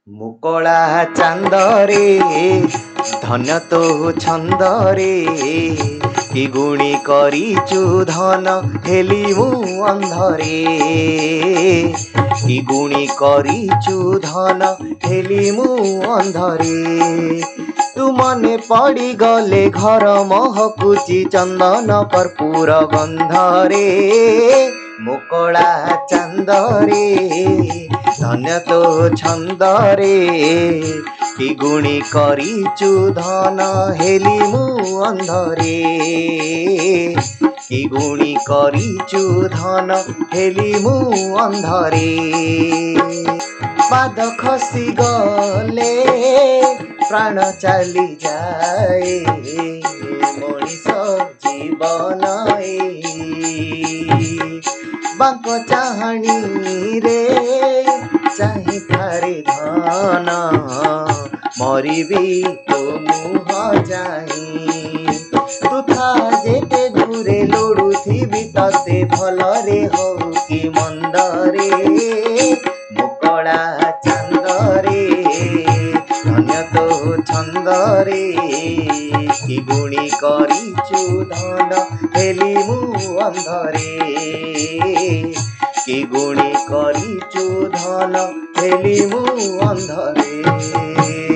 ମୁକଳା ଚାନ୍ଦରେ ଧନ୍ୟ ତୋ ଛନ୍ଦରେ କି ଗୁଣି କରିଛୁ ଧନ ହେଲି ମୁଁ ଅନ୍ଧରେ କି ଗୁଣି କରିଛୁ ଧନ ହେଲି ମୁଁ ଅନ୍ଧରେ ତୁ ମନେ ପଡ଼ିଗଲେ ଘର ମହକୁଚି ଚନ୍ଦନ କର୍ପୂର ଗନ୍ଧରେ ମୁକଳା ଚାନ୍ଦରେ ଧନ୍ୟ ତୋ ଛନ୍ଦରେ କି ଗୁଣି କରିଛୁ ଧନ ହେଲି ମୁଁ ଅନ୍ଧରେ କି ଗୁଣି କରିଛୁ ଧନ ହେଲି ମୁଁ ଅନ୍ଧରେ ପାଦ ଖସି ଗଲେ ପ୍ରାଣ ଚାଲି ଯାଏ ମଣିଷ ଜୀବନ ବାଙ୍କ ଚାହାଣୀରେ ଚାହିଁ ଥାରେ ଧନ ମରିବି ତୋ ମୁହ ଯାଇ ତୁ ଥା ଯେତେ ଦୂରେ ଲୋଡ଼ୁଥିବି ତତେ ଭଲରେ ହଉ କି ମନ୍ଦରେ ମୁକଳା ଚାନ୍ଦରେ ଧନ୍ୟ ତୋ ଛନ୍ଦରେ କି ଗୁଣି କରିଛୁ ଧନ ହେଲି ମୁଁ ଅନ୍ଧରେ କି ଗୁଣି କରିଛୁ ଧନ ହେଲି ମୁଁ ଅନ୍ଧରେ।